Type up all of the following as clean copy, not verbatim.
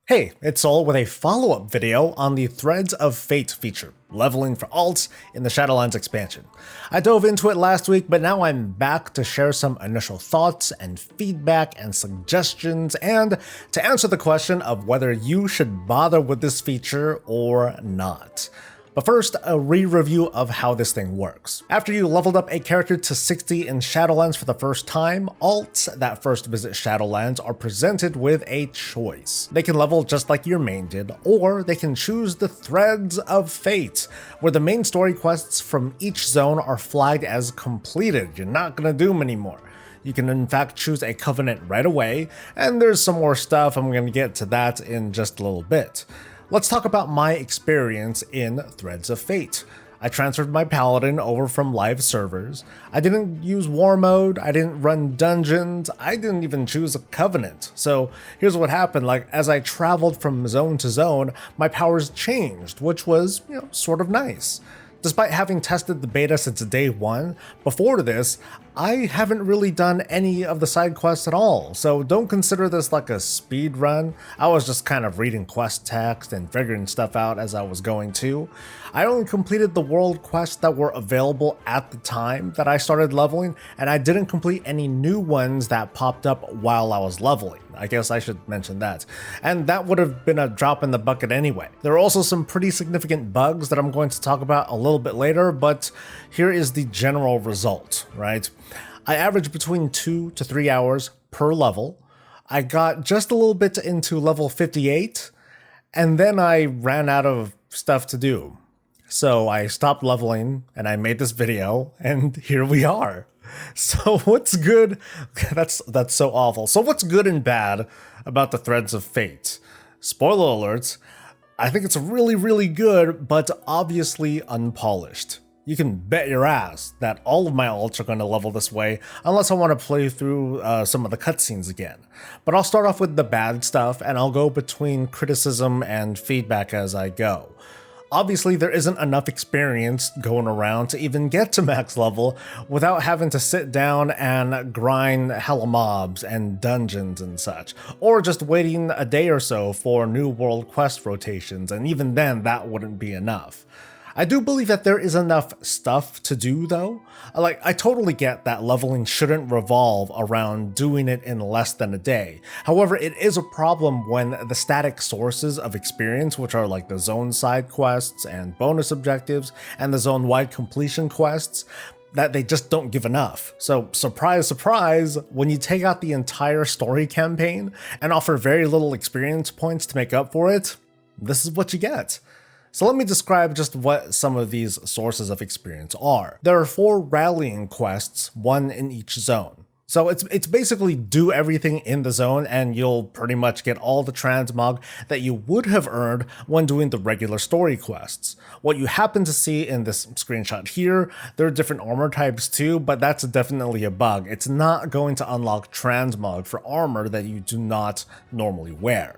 Hey, it's Soul with a follow-up video on the Threads of Fate feature, leveling for alts in the Shadowlands expansion. I dove into it last week, but now I'm back to share some initial thoughts and feedback and suggestions, and to answer the question of whether you should bother with this feature or not. But first, a re-review of how this thing works. After you leveled up a character to 60 in Shadowlands for the first time, alts that first visit Shadowlands are presented with a choice. They can level just like your main did, or they can choose the Threads of Fate, where the main story quests from each zone are flagged as completed. You're not gonna do them anymore. You can in fact choose a covenant right away, and there's some more stuff. I'm gonna get to that in just a little bit. Let's talk about my experience in Threads of Fate. I transferred my paladin over from live servers. I didn't use war mode, I didn't run dungeons, I didn't even choose a covenant. So here's what happened, as I traveled from zone to zone, my powers changed, which was, sort of nice. Despite having tested the beta since day one, before this, I haven't really done any of the side quests at all, so don't consider this like a speed run. I was just kind of reading quest text and figuring stuff out as I was going too. I only completed the world quests that were available at the time that I started leveling, and I didn't complete any new ones that popped up while I was leveling. I guess I should mention that. And that would have been a drop in the bucket anyway. There are also some pretty significant bugs that I'm going to talk about a little bit later, but here is the general result, right? I averaged between 2 to 3 hours per level. I got just a little bit into level 58, and then I ran out of stuff to do. So I stopped leveling and I made this video, and here we are. So what's good? That's so awful. So what's good and bad about the Threads of Fate? Spoiler alerts, I think it's really good, but obviously unpolished. You can bet your ass that all of my alts are going to level this way, unless I want to play through some of the cutscenes again. But I'll start off with the bad stuff, and I'll go between criticism and feedback as I go. Obviously, there isn't enough experience going around to even get to max level without having to sit down and grind hella mobs and dungeons and such, or just waiting a day or so for new world quest rotations, and even then that wouldn't be enough. I do believe that there is enough stuff to do though. I totally get that leveling shouldn't revolve around doing it in less than a day. However, it is a problem when the static sources of experience, which are like the zone side quests and bonus objectives and the zone-wide completion quests, that they just don't give enough. So surprise, surprise, when you take out the entire story campaign and offer very little experience points to make up for it, this is what you get. So let me describe just what some of these sources of experience are. There are 4 rallying quests, 1 in each zone. So it's basically do everything in the zone and you'll pretty much get all the transmog that you would have earned when doing the regular story quests. What you happen to see in this screenshot here, there are different armor types too, but that's definitely a bug. It's not going to unlock transmog for armor that you do not normally wear.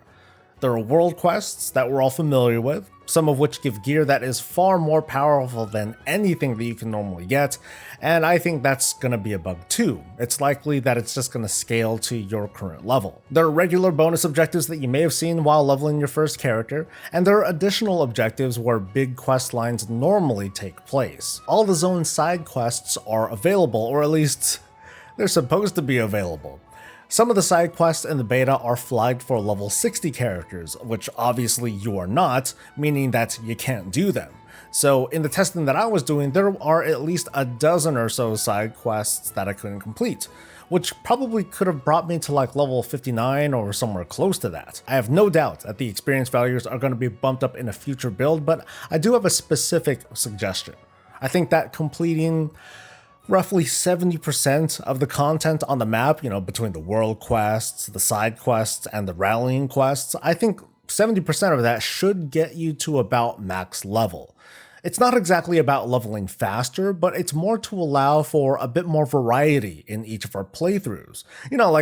There are world quests that we're all familiar with, some of which give gear that is far more powerful than anything that you can normally get, and I think that's gonna be a bug too. It's likely that it's just gonna scale to your current level. There are regular bonus objectives that you may have seen while leveling your first character, and there are additional objectives where big quest lines normally take place. All the zone side quests are available, or at least they're supposed to be available. Some of the side quests in the beta are flagged for level 60 characters, which obviously you are not, meaning that you can't do them. So in the testing that I was doing, there are at least a dozen or so side quests that I couldn't complete, which probably could have brought me to level 59 or somewhere close to that. I have no doubt that the experience values are going to be bumped up in a future build, but I do have a specific suggestion. I think that completing roughly 70% of the content on the map, between the world quests, the side quests, and the rallying quests, I think 70% of that should get you to about max level. It's not exactly about leveling faster, but it's more to allow for a bit more variety in each of our playthroughs.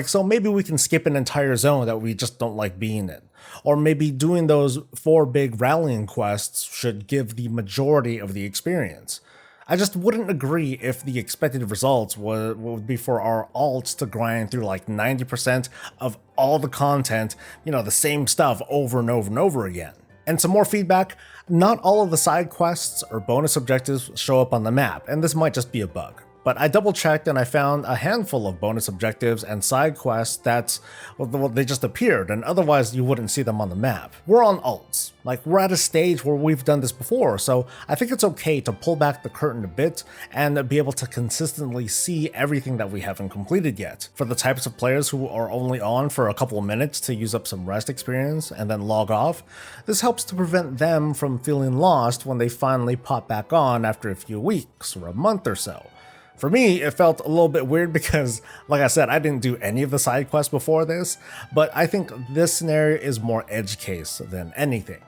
So maybe we can skip an entire zone that we just don't like being in. Or maybe doing those 4 big rallying quests should give the majority of the experience. I just wouldn't agree if the expected results would be for our alts to grind through like 90% of all the content, the same stuff over and over and over again. And some more feedback, not all of the side quests or bonus objectives show up on the map, and this might just be a bug. But I double checked and I found a handful of bonus objectives and side quests they just appeared, and otherwise you wouldn't see them on the map. We're on alts. We're at a stage where we've done this before, so I think it's okay to pull back the curtain a bit and be able to consistently see everything that we haven't completed yet. For the types of players who are only on for a couple of minutes to use up some rest experience and then log off, this helps to prevent them from feeling lost when they finally pop back on after a few weeks or a month or so. For me, it felt a little bit weird because, like I said, I didn't do any of the side quests before this, but I think this scenario is more edge case than anything.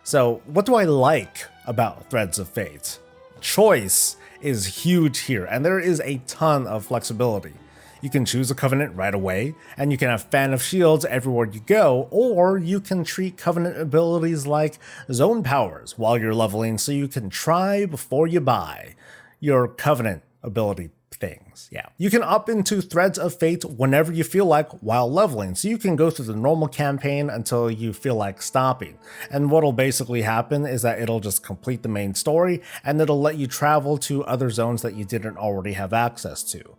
So, what do I like about Threads of Fate? Choice is huge here, and there is a ton of flexibility. You can choose a Covenant right away, and you can have Fan of Shields everywhere you go, or you can treat Covenant abilities like Zone Powers while you're leveling so you can try before you buy your Covenant ability things. Yeah. You can opt into Threads of Fate whenever you feel like while leveling, so you can go through the normal campaign until you feel like stopping. And what'll basically happen is that it'll just complete the main story, and it'll let you travel to other zones that you didn't already have access to.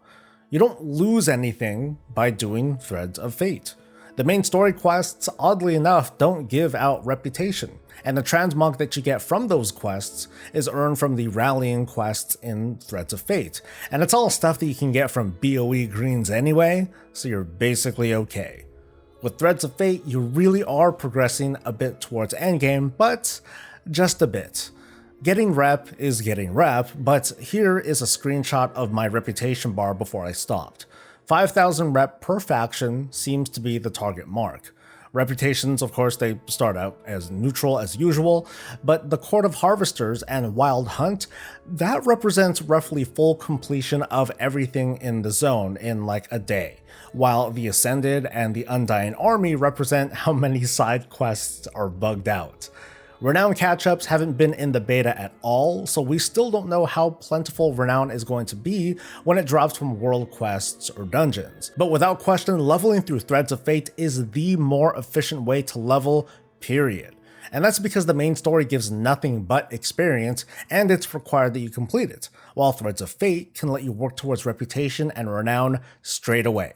You don't lose anything by doing Threads of Fate. The main story quests, oddly enough, don't give out reputation, and the transmog that you get from those quests is earned from the rallying quests in Threads of Fate, and it's all stuff that you can get from BOE greens anyway, so you're basically okay. With Threads of Fate, you really are progressing a bit towards endgame, but just a bit. Getting rep is getting rep, but here is a screenshot of my reputation bar before I stopped. 5,000 rep per faction seems to be the target mark. Reputations, of course, they start out as neutral as usual, but the Court of Harvesters and Wild Hunt, that represents roughly full completion of everything in the zone in like a day, while the Ascended and the Undying Army represent how many side quests are bugged out. Renown catch-ups haven't been in the beta at all, so we still don't know how plentiful Renown is going to be when it drops from world quests or dungeons. But without question, leveling through Threads of Fate is the more efficient way to level, period. And that's because the main story gives nothing but experience, and it's required that you complete it, while Threads of Fate can let you work towards reputation and renown straight away.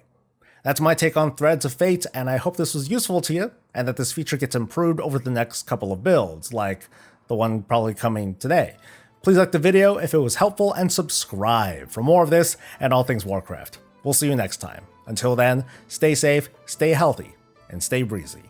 That's my take on Threads of Fate, and I hope this was useful to you, and that this feature gets improved over the next couple of builds, like the one probably coming today. Please like the video if it was helpful, and subscribe for more of this and all things Warcraft. We'll see you next time. Until then, stay safe, stay healthy, and stay breezy.